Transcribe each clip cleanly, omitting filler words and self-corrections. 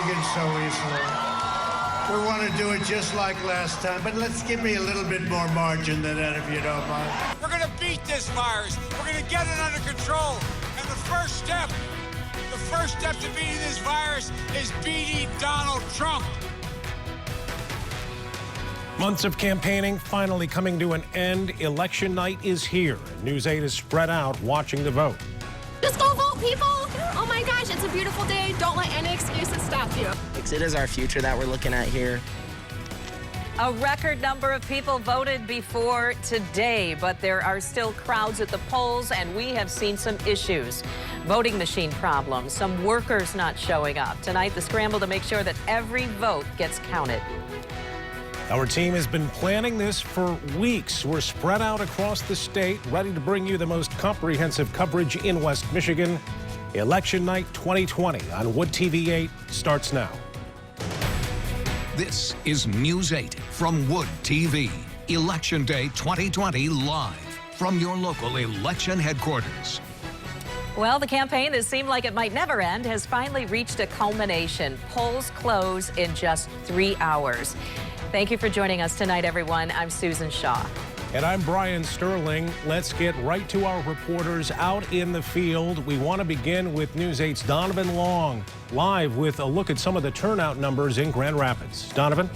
Michigan so easily. We want to do it just like last time, but let's give me a little bit more margin than that, if you don't mind. We're going to beat this virus. We're going to get it under control. And the first step to beating this virus is beating Donald Trump. Months of campaigning finally coming to an end. Election night is here. News 8 is spread out watching the vote. Just go vote, people! Oh my gosh, it's a beautiful day. Don't let any excuses stop you. It is our future that we're looking at here. A record number of people voted before today, but there are still crowds at the polls, and we have seen some issues. Voting machine problems, some workers not showing up. Tonight, the scramble to make sure that every vote gets counted. Our team has been planning this for weeks. We're spread out across the state, ready to bring you the most comprehensive coverage in West Michigan. Election Night 2020 on Wood TV 8 starts now. This is News 8 from Wood TV. Election Day 2020 live from your local election headquarters. Well, the campaign that seemed like it might never end has finally reached a culmination. Polls close in just 3 hours. Thank you for joining us tonight, everyone. I'm Susan Shaw. And I'm Brian Sterling. Let's get right to our reporters out in the field. We want to begin with News 8's Donovan Long, live with a look at some of the turnout numbers in Grand Rapids. Donovan?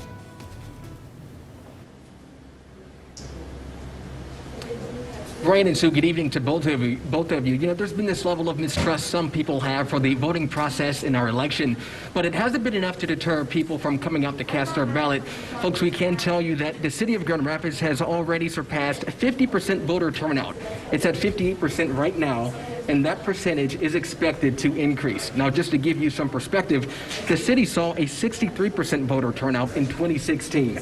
Brian and Sue, good evening to both of you. You know, there's been this level of mistrust some people have for the voting process in our election, but it hasn't been enough to deter people from coming out to cast their ballot. Folks, we can tell you that the city of Grand Rapids has already surpassed 50% voter turnout. It's at 58% right now, and that percentage is expected to increase. Now, just to give you some perspective, the city saw a 63% voter turnout in 2016.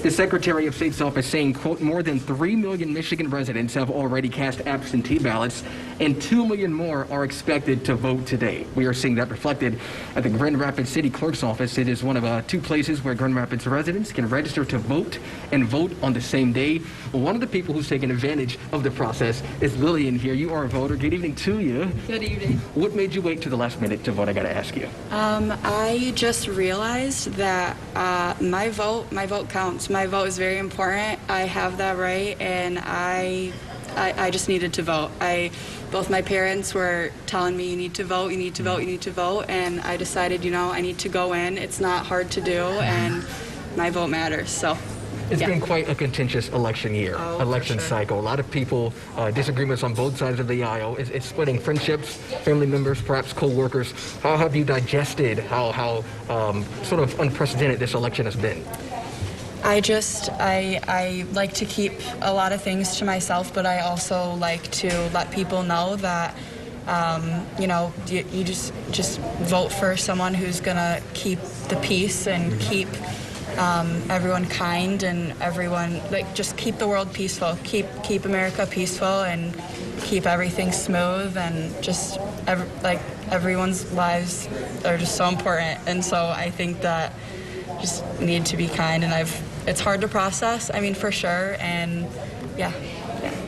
The Secretary of State's office saying, quote, more than 3 million Michigan residents have already cast absentee ballots, and 2 million more are expected to vote today. We are seeing that reflected at the Grand Rapids City Clerk's office. It is one of 2 places where Grand Rapids residents can register to vote and vote on the same day. One of the people who's taken advantage of the process is Lillian here. You are a voter. Good evening to you. Good evening. What made you wait to the last minute to vote? I got to ask you. I just realized that my vote counts. My vote is very important. I have that right, and I just needed to vote. Both my parents were telling me, you need to vote, you need to vote, you need to vote, and I decided, you know, I need to go in. It's not hard to do, and my vote matters, so. It's been quite a contentious election year, election cycle. A lot of people, disagreements on both sides of the aisle. It's splitting friendships, family members, perhaps co-workers. How have you digested how sort of unprecedented this election has been? I like to keep a lot of things to myself, but I also like to let people know that, you know, you just vote for someone who's gonna keep the peace and keep everyone kind and everyone, like, just keep the world peaceful, keep America peaceful and keep everything smooth, and just everyone's lives are just so important, and so I think that just need to be kind, and it's hard to process, I mean, for sure, and yeah.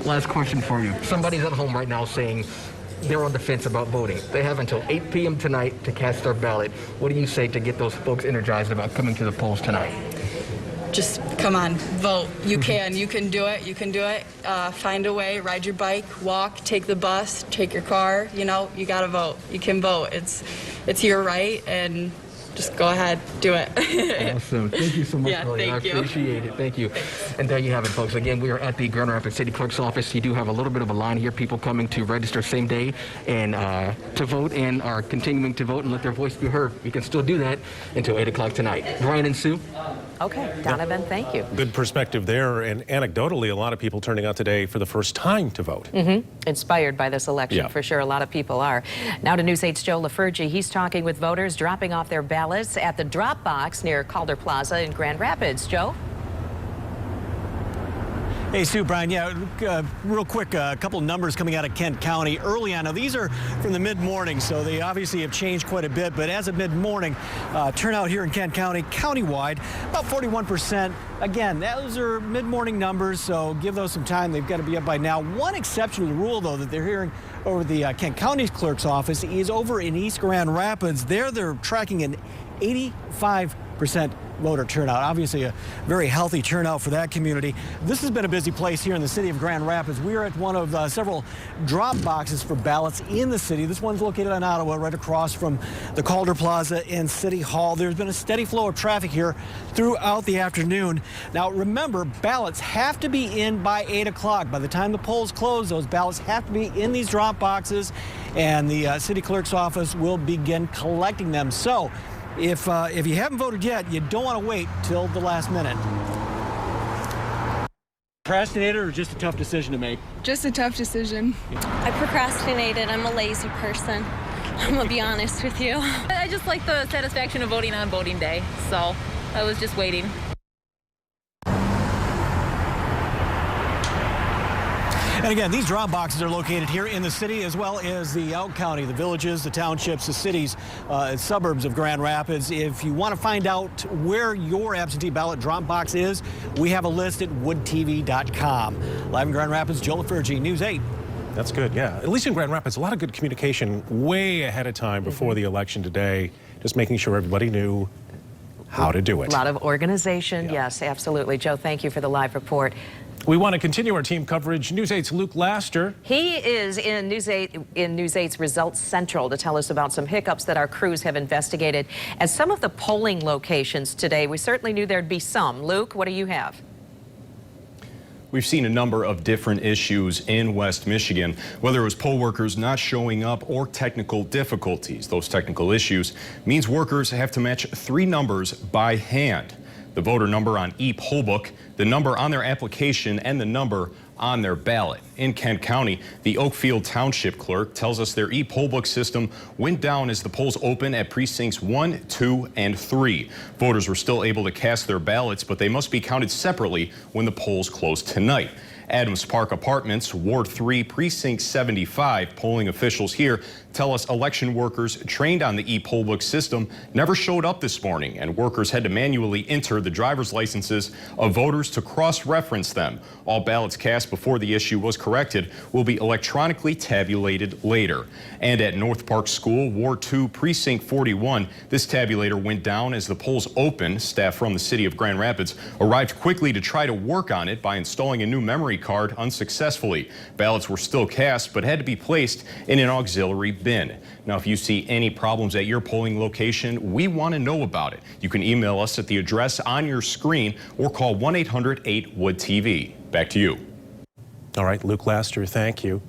Last question for you. Somebody's at home right now saying they're on the fence about voting. They have until 8 p.m. tonight to cast their ballot. What do you say to get those folks energized about coming to the polls tonight? Just come on, vote. You can do it. You can do it. Find a way, ride your bike, walk, take the bus, take your car. You know, you gotta vote. You can vote. It's your right, and just go ahead, do it. Awesome. Thank you so much, Lillian. I appreciate it. Thank you. And there you have it, folks. Again, we are at the Grand Rapids City Clerk's office. You do have a little bit of a line here, people coming to register same day and to vote, and are continuing to vote and let their voice be heard. You can still do that until 8 o'clock tonight. Brian and Sue? Okay, Donovan, thank you. Good perspective there, and anecdotally, a lot of people turning out today for the first time to vote. Inspired by this election, for sure. A lot of people are. Now to News 8's Joe LaFurgey. He's talking with voters dropping off their ballots at the drop box near Calder Plaza in Grand Rapids. Joe? Hey, Sue, Brian, real quick, a couple of numbers coming out of Kent County early on. Now, these are from the mid-morning, so they obviously have changed quite a bit, but as of mid-morning, turnout here in Kent County, countywide, about 41%. Again, those are mid-morning numbers, so give those some time. They've got to be up by now. One exception to the rule, though, that they're hearing over the Kent County Clerk's office is over in East Grand Rapids. There, they're tracking an 85% voter turnout. Obviously a very healthy turnout for that community. This has been a busy place here in the city of Grand Rapids. We are at one of several drop boxes for ballots in the city. This one's located on Ottawa, right across from the Calder Plaza and City Hall. There's been a steady flow of traffic here throughout the afternoon. Now remember, ballots have to be in by 8 o'clock. By the time the polls close, those ballots have to be in these drop boxes, and the city clerk's office will begin collecting them. So if you haven't voted yet, you don't want to wait till the last minute. Procrastinator or just a tough decision to make? Just a tough decision. I procrastinated. I'm a lazy person. I'm gonna be honest with you. I just like the satisfaction of voting on voting day, so I was just waiting. And again, these drop boxes are located here in the city as well as the out county, the villages, the townships, the cities, suburbs of Grand Rapids. If you want to find out where your absentee ballot drop box is, we have a list at woodtv.com. Live in Grand Rapids, Joel Lafergie, News 8. That's good, yeah. At least in Grand Rapids, a lot of good communication way ahead of time before the election today, just making sure everybody knew how to do it. A lot of organization, yes, absolutely. Joe, thank you for the live report. We want to continue our team coverage. News 8's Luke Laster. He is in News 8's Results Central to tell us about some hiccups that our crews have investigated at some of the polling locations today. We certainly knew there'd be some. Luke, what do you have? We've seen a number of different issues in West Michigan, whether it was poll workers not showing up or technical difficulties. Those technical issues means workers have to match 3 numbers by hand: the voter number on e-poll book, the number on their application, and the number on their ballot. In Kent County, the Oakfield Township Clerk tells us their e-poll book system went down as the polls opened at precincts 1, 2, and 3. Voters were still able to cast their ballots, but they must be counted separately when the polls close tonight. Adams Park Apartments, Ward 3, Precinct 75. Polling officials here tell us election workers trained on the e-poll book system never showed up this morning, and workers had to manually enter the driver's licenses of voters to cross-reference them. All ballots cast before the issue was corrected will be electronically tabulated later. And at North Park School, Ward 2, Precinct 41, this tabulator went down as the polls opened. Staff from the city of Grand Rapids arrived quickly to try to work on it by installing a new memory card unsuccessfully. Ballots were still cast but had to be placed in an auxiliary bin. Now, if you see any problems at your polling location, we want to know about it. You can email us at the address on your screen or call 1-800-8-WOOD-TV. Back to you. All right, Luke Laster, thank you.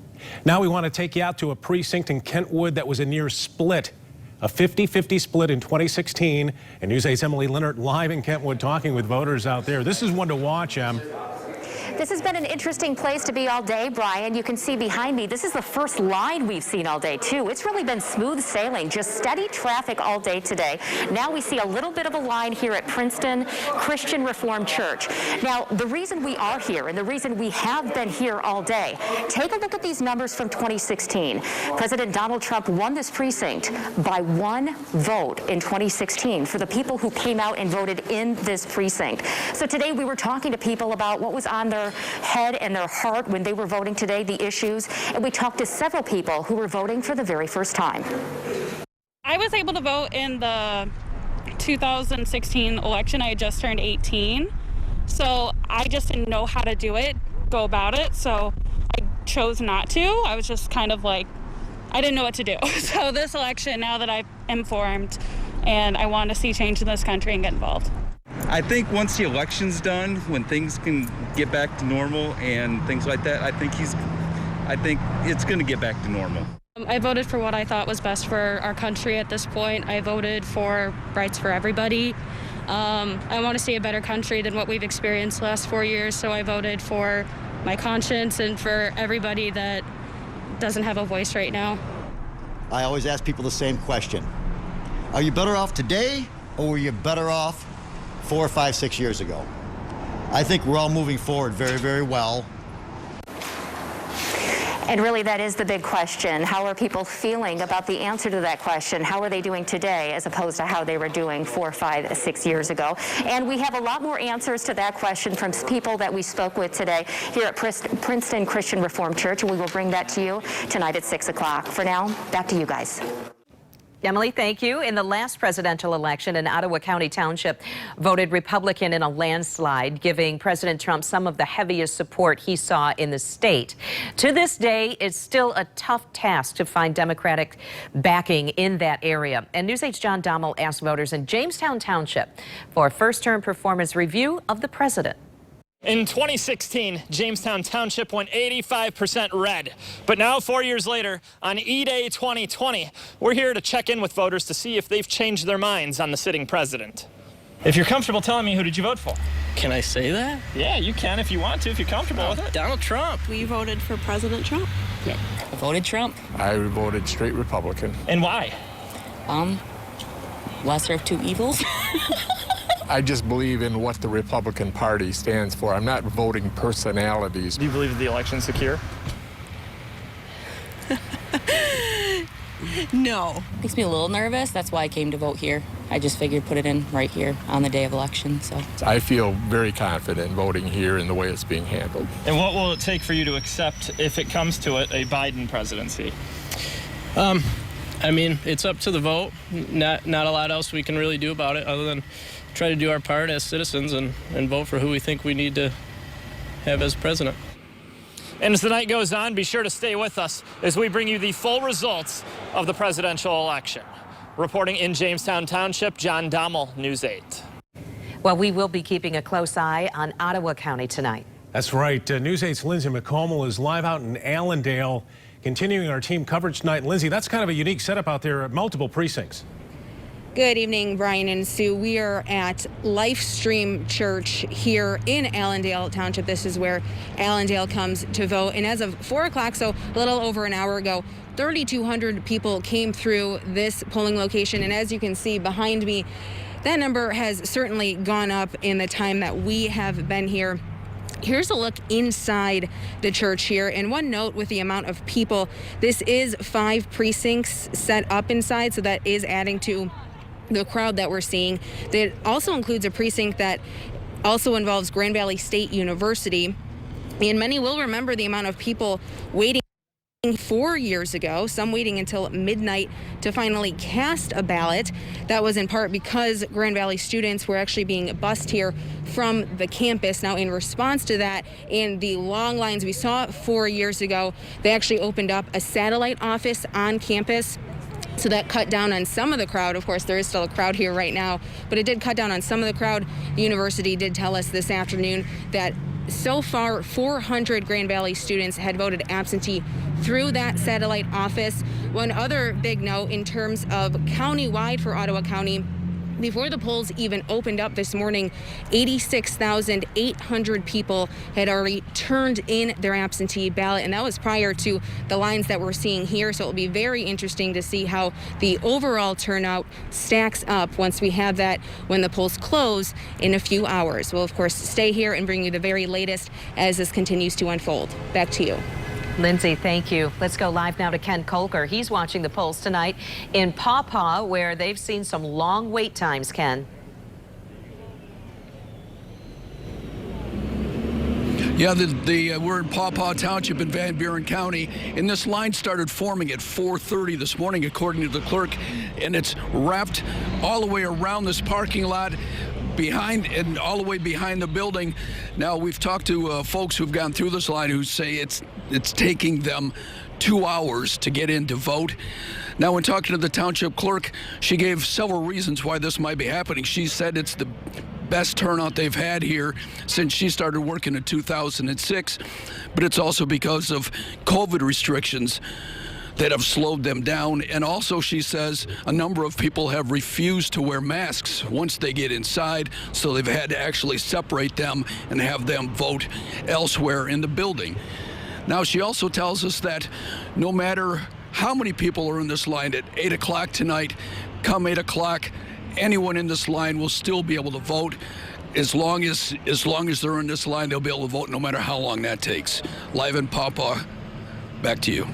Now we want to take you out to a precinct in Kentwood that was a near split. A 50-50 split in 2016. And News 8's Emily Leonard live in Kentwood talking with voters out there. This is one to watch, Em. This has been an interesting place to be all day, Brian. You can see behind me, this is the first line we've seen all day, too. It's really been smooth sailing, just steady traffic all day today. Now we see a little bit of a line here at Princeton Christian Reformed Church. Now, the reason we are here and the reason we have been here all day, take a look at these numbers from 2016. President Donald Trump won this precinct by 1 vote in 2016 for the people who came out and voted in this precinct. So today we were talking to people about what was on their head and their heart when they were voting today, the issues, and we talked to several people who were voting for the very first time. I was able to vote in the 2016 election. I had just turned 18, so I just didn't know how to do it, go about it, so I chose not to. I was just kind of like, I didn't know what to do. So this election, now that I'm informed and I want to see change in this country and get involved. I think once the election's done, when things can get back to normal and things like that, I think it's going to get back to normal. I voted for what I thought was best for our country at this point. I voted for rights for everybody. I want to see a better country than what we've experienced the last 4 years, so I voted for my conscience and for everybody that doesn't have a voice right now. I always ask people the same question. Are you better off today, or were you better off 4, 5, 6 years ago? I think we're all moving forward very, very well. And really, that is the big question. How are people feeling about the answer to that question? How are they doing today as opposed to how they were doing 4, 5, 6 years ago? And we have a lot more answers to that question from people that we spoke with today here at Princeton Christian Reformed Church, and we will bring that to you tonight at 6 o'clock. For now, back to you guys. Emily, thank you. In the last presidential election, an Ottawa County township voted Republican in a landslide, giving President Trump some of the heaviest support he saw in the state. To this day, it's still a tough task to find Democratic backing in that area. And News 8's John Dommel asked voters in Jamestown Township for a first-term performance review of the president. In 2016, Jamestown Township went 85% red. But now, 4 years later, on E-Day 2020, we're here to check in with voters to see if they've changed their minds on the sitting president. If you're comfortable telling me, who did you vote for? Can I say that? Yeah, you can if you want to, if you're comfortable with it. Donald Trump. We voted for President Trump. Yeah. I voted Trump. I voted straight Republican. And why? Lesser of two evils. I just believe in what the Republican Party stands for. I'm not voting personalities. Do you believe the election's secure? No. Makes me a little nervous. That's why I came to vote here. I just figured put it in right here on the day of election. So I feel very confident voting here in the way it's being handled. And what will it take for you to accept, if it comes to it, a Biden presidency? I mean, it's up to the vote. Not a lot else we can really do about it other than try to do our part as citizens and vote for who we think we need to have as president. And as the night goes on, be sure to stay with us as we bring you the full results of the presidential election. Reporting in Jamestown Township, John Dommel, News 8. Well, we will be keeping a close eye on Ottawa County tonight. That's right. News 8's Lindsay McComal is live out in Allendale, continuing our team coverage tonight. Lindsay, that's kind of a unique setup out there at multiple precincts. Good evening, Brian and Sue. We are at Lifestream Church here in Allendale Township. This is where Allendale comes to vote. And as of 4 o'clock, so a little over an hour ago, 3,200 people came through this polling location. And as you can see behind me, that number has certainly gone up in the time that we have been here. Here's a look inside the church here. And one note with the amount of people, this is 5 precincts set up inside, so that is adding to the crowd that we're seeing. That also includes a precinct that also involves Grand Valley State University. And many will remember the amount of people waiting 4 years ago, some waiting until midnight to finally cast a ballot. That was in part because Grand Valley students were actually being bused here from the campus. Now, in response to that and the long lines we saw 4 years ago, they actually opened up a satellite office on campus. So that cut down on some of the crowd. Of course, there is still a crowd here right now, but it did cut down on some of the crowd. The university did tell us this afternoon that so far 400 Grand Valley students had voted absentee through that satellite office. One other big note in terms of countywide for Ottawa County, before the polls even opened up this morning, 86,800 people had already turned in their absentee ballot, and that was prior to the lines that we're seeing here. So it'll be very interesting to see how the overall turnout stacks up once we have that when the polls close in a few hours. We'll, of course, stay here and bring you the very latest as this continues to unfold. Back to you. Lindsay, thank you. Let's go live now to Ken Kolker. He's watching the polls tonight in Paw Paw, where they've seen some long wait times, Ken. Yeah, we're in Paw Paw Township in Van Buren County, and this line started forming at 4:30 this morning, according to the clerk, and it's wrapped all the way around this parking lot, behind and all the way behind the building. Now, we've talked to folks who've gone through this line who say it's taking them 2 hours to get in to vote. Now, when talking to the township clerk, she gave several reasons why this might be happening. She said it's the best turnout they've had here since she started working in 2006, but it's also because of COVID restrictions that have slowed them down. And also, she says, a number of people have refused to wear masks once they get inside, so they've had to actually separate them and have them vote elsewhere in the building. Now, she also tells us that no matter how many people are in this line at 8 o'clock tonight, come 8 o'clock, anyone in this line will still be able to vote. as long as they're in this line, they'll be able to vote no matter how long that takes. Live in Pawpaw, back to you.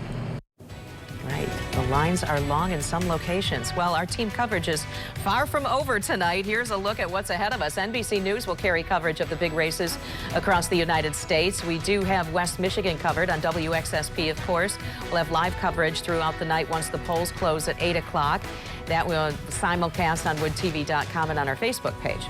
Right. The lines are long in some locations. Well, our team coverage is far from over tonight. Here's a look at what's ahead of us. NBC News will carry coverage of the big races across the United States. We do have West Michigan covered on WXSP, of course. We'll have live coverage throughout the night once the polls close at 8 o'clock. That will simulcast on woodtv.com and on our Facebook page.